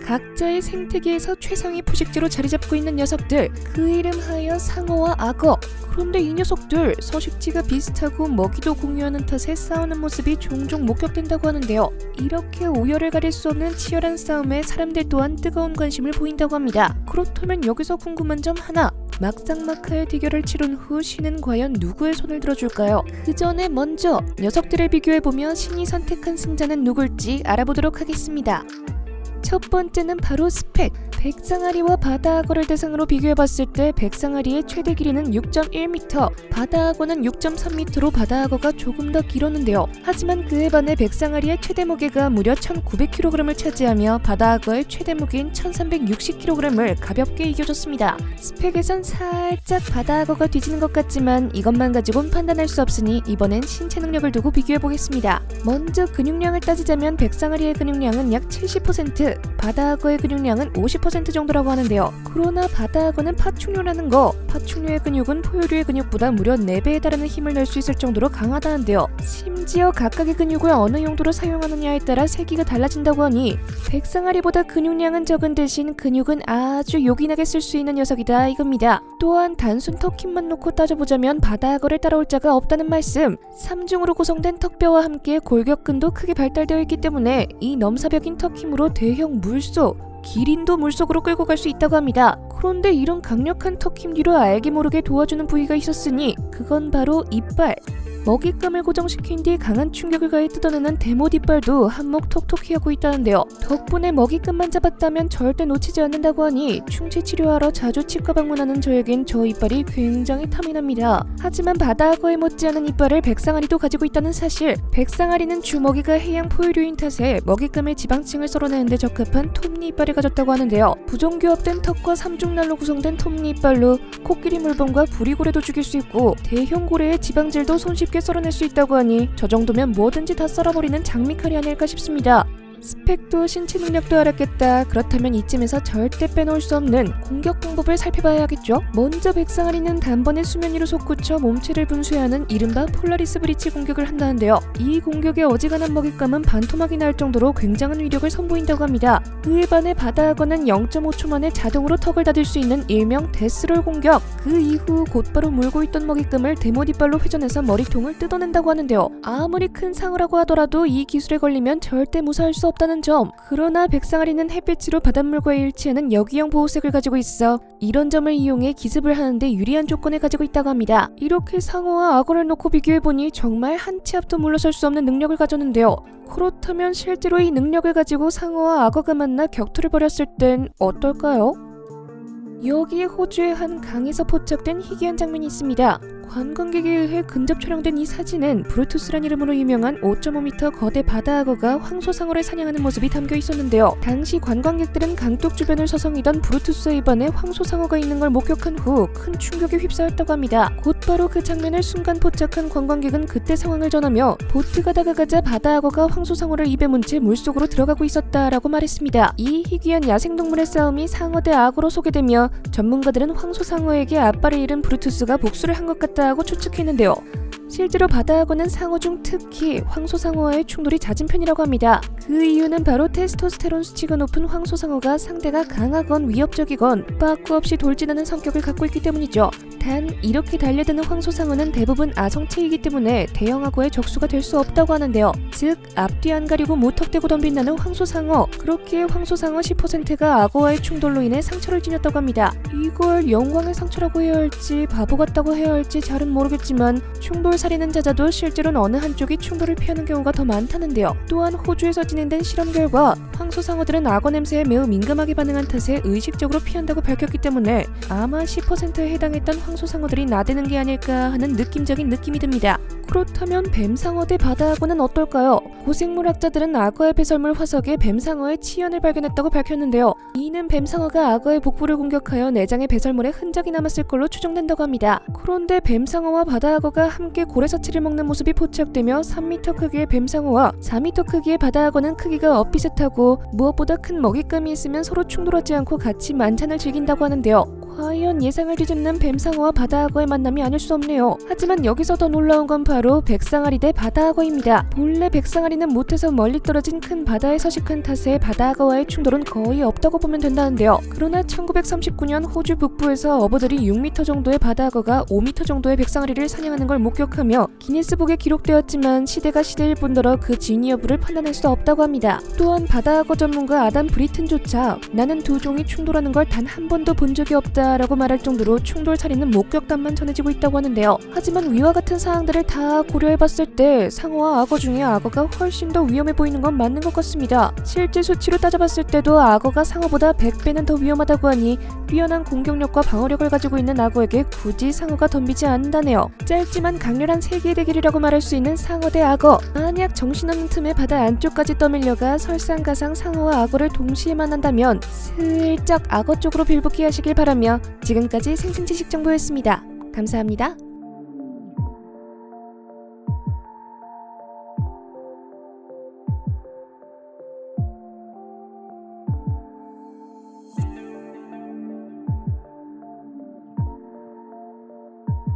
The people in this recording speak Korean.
각자의 생태계에서 최상위 포식지로 자리잡고 있는 녀석들, 그 이름하여 상어와 악어. 그런데 이 녀석들 서식지가 비슷하고 먹이도 공유하는 탓에 싸우는 모습이 종종 목격된다고 하는데요. 이렇게 오열을 가릴 수 없는 치열한 싸움에 사람들 또한 뜨거운 관심을 보인다고 합니다. 그렇다면 여기서 궁금한 점 하나, 막상막하의 대결을 치른 후 신은 과연 누구의 손을 들어줄까요? 그 전에 먼저 녀석들을 비교해보며 신이 선택한 승자는 누굴지 알아보도록 하겠습니다. 첫 번째는 바로 스펙. 백상아리와 바다악어를 대상으로 비교해봤을 때 백상아리의 최대 길이는 6.1m, 바다악어는 6.3m로 바다악어가 조금 더 길었는데요. 하지만 그에 반해 백상아리의 최대 무게가 무려 1900kg을 차지하며 바다악어의 최대 무게인 1360kg을 가볍게 이겨줬습니다. 스펙에선 살짝 바다악어가 뒤지는 것 같지만 이것만 가지고는 판단할 수 없으니 이번엔 신체 능력을 두고 비교해보겠습니다. 먼저 근육량을 따지자면 백상아리의 근육량은 약 70%, 바다악어의 근육량은 50% 정도라고 하는데요. 그러나 바다악어는 파충류라는 거, 파충류의 근육은 포유류의 근육보다 무려 4배에 달하는 힘을 낼 수 있을 정도로 강하다는데요. 심지어 각각의 근육을 어느 용도로 사용하느냐에 따라 세기가 달라진다고 하니 백상아리보다 근육량은 적은 대신 근육은 아주 요긴하게 쓸 수 있는 녀석이다 이겁니다. 또한 단순 턱 힘만 놓고 따져보자면 바다악어를 따라올 자가 없다는 말씀. 3중으로 구성된 턱뼈와 함께 골격근도 크게 발달되어 있기 때문에 이 넘사벽인 턱 힘으로 대형 물속, 기린도 물속으로 끌고 갈 수 있다고 합니다. 그런데 이런 강력한 턱 힘 뒤로 알게 모르게 도와주는 부위가 있었으니 그건 바로 이빨. 먹잇감을 고정시킨 뒤 강한 충격을 가해 뜯어내는 대못 이빨도 한몫 톡톡히 하고 있다는데요. 덕분에 먹잇감만 잡았다면 절대 놓치지 않는다고 하니 충치 치료하러 자주 치과 방문하는 저에겐 저 이빨이 굉장히 탐이 납니다. 하지만 바다악어에 못지않은 이빨을 백상아리도 가지고 있다는 사실. 백상아리는 주먹이가 해양 포유류인 탓에 먹잇감의 지방층을 썰어내는데 적합한 톱니 이빨을 가졌다고 하는데요. 부정교합된 턱과 삼중날로 구성된 톱니 이빨로 코끼리 물범과 부리고래도 죽일 수 있고 대형 고래의 지방질도 손쉽게 썰어낼 수 있다고 하니 저 정도면 뭐든지 다 썰어버리는 장미칼이 아닐까 싶습니다. 스펙도 신체 능력도 알았겠다. 그렇다면 이쯤에서 절대 빼놓을 수 없는 공격 방법을 살펴봐야겠죠. 먼저 백상아리는 단번에 수면 위로 솟구쳐 몸체를 분쇄하는 이른바 폴라리스 브리치 공격을 한다는데요. 이 공격에 어지간한 먹잇감은 반토막이 날 정도로 굉장한 위력을 선보인다고 합니다. 그에 반해 바다악어는 0.5초 만에 자동으로 턱을 닫을 수 있는 일명 데스롤 공격. 그 이후 곧바로 물고 있던 먹잇감을 대못 이빨로 회전해서 머리통을 뜯어낸다고 하는데요. 아무리 큰 상어라고 하더라도 이 기술에 걸리면 절대 무사할 수 없다는 점. 그러나 백상아리는 햇빛으로 바닷물과 일치하는 여기형 보호색을 가지고 있어 이런 점을 이용해 기습을 하는데 유리한 조건을 가지고 있다고 합니다. 이렇게 상어와 악어를 놓고 비교해보니 정말 한 치 앞도 물러설 수 없는 능력을 가졌는데요. 그렇다면 실제로 이 능력을 가지고 상어와 악어가 만나 격투를 벌였을 땐 어떨까요? 여기에 호주의 한 강에서 포착된 희귀한 장면이 있습니다. 관광객에 의해 근접 촬영된 이 사진은 브루투스란 이름으로 유명한 5.5m 거대 바다악어가 황소상어를 사냥하는 모습이 담겨 있었는데요. 당시 관광객들은 강둑 주변을 서성이던 브루투스의 입안에 황소상어가 있는 걸 목격한 후 큰 충격에 휩싸였다고 합니다. 곧바로 그 장면을 순간 포착한 관광객은 그때 상황을 전하며 보트가 다가가자 바다악어가 황소상어를 입에 문 채 물속으로 들어가고 있었다라고 말했습니다. 이 희귀한 야생동물의 싸움이 상어 대 악어로 소개되며 전문가들은 황소상어에게 앞발을 잃은 브루투스가 복수를 한 것 같다고 추측했는데요. 실제로 바다악어는 상어 중 특히 황소상어와의 충돌이 잦은 편이라고 합니다. 그 이유는 바로 테스토스테론 수치가 높은 황소상어가 상대가 강하건 위협적이건 빠꾸 없이 돌진하는 성격을 갖고 있기 때문이죠. 단 이렇게 달려드는 황소상어는 대부분 아성체이기 때문에 대형 악어의 적수가 될 수 없다고 하는데요. 즉 앞뒤 안 가리고 무턱대고 덤빈다는 황소상어. 그렇기에 황소상어 10%가 악어와의 충돌로 인해 상처를 지녔다고 합니다. 이걸 영광의 상처라고 해야 할지 바보 같다고 해야 할지 잘은 모르겠지만 충돌 살인은 잦아도 실제로는 어느 한쪽이 충돌을 피하는 경우가 더 많다는데요. 또한 호주에서 진행된 실험 결과 황소상어들은 악어 냄새에 매우 민감하게 반응한 탓에 의식적으로 피한다고 밝혔기 때문에 아마 10%에 해당했던 황소상어들이 나대는 게 아닐까 하는 느낌적인 느낌이 듭니다. 그렇다면 뱀상어 대 바다악어는 어떨까요? 고생물학자들은 악어의 배설물 화석에 뱀상어의 치연을 발견했다고 밝혔는데요. 이는 뱀상어가 악어의 복부를 공격하여 내장의 배설물에 흔적이 남았을 걸로 추정된다고 합니다. 그런데 뱀상어와 바다악어가 함께 고래사치를 먹는 모습이 포착되며 3m 크기의 뱀상어와 4m 크기의 바다악어는 크기가 엇비슷하고 무엇보다 큰 먹잇감이 있으면 서로 충돌하지 않고 같이 만찬을 즐긴다고 하는데요. 과연 예상을 뒤집는 뱀상어와 바다악어의 만남이 아닐 수 없네요. 하지만 여기서 더 놀라운 건 바로 백상아리 대 바다악어입니다. 본래 백상아리는 못해서 멀리 떨어진 큰 바다에 서식한 탓에 바다악어와의 충돌은 거의 없다고 보면 된다는데요. 그러나 1939년 호주 북부에서 어부들이 6m 정도의 바다악어가 5m 정도의 백상아리를 사냥하는 걸 목격하며 기네스북에 기록되었지만 시대가 시대일 뿐더러 그 진위 여부를 판단할 수 없다고 합니다. 또한 바다악어 전문가 아담 브리튼조차 나는 두 종이 충돌하는 걸 단 한 번도 본 적이 없다라고 말할 정도로 충돌 사례는 목격담만 전해지고 있다고 하는데요. 하지만 위와 같은 사항들을 다 고려해봤을 때 상어와 악어 중에 악어가 훨씬 더 위험해 보이는 건 맞는 것 같습니다. 실제 수치로 따져봤을 때도 악어가 상어보다 100배는 더 위험하다고 하니 뛰어난 공격력과 방어력을 가지고 있는 악어에게 굳이 상어가 덤비지 않는다네요. 짧지만 강렬한 세계의 대결이라고 말할 수 있는 상어 대 악어. 만약 정신없는 틈에 바다 안쪽까지 떠밀려가 설상가상 상어와 악어를 동시에 만난다면 슬쩍 악어 쪽으로 빌붙게 하시길 바라며 지금까지 생생지식 정보였습니다. 감사합니다.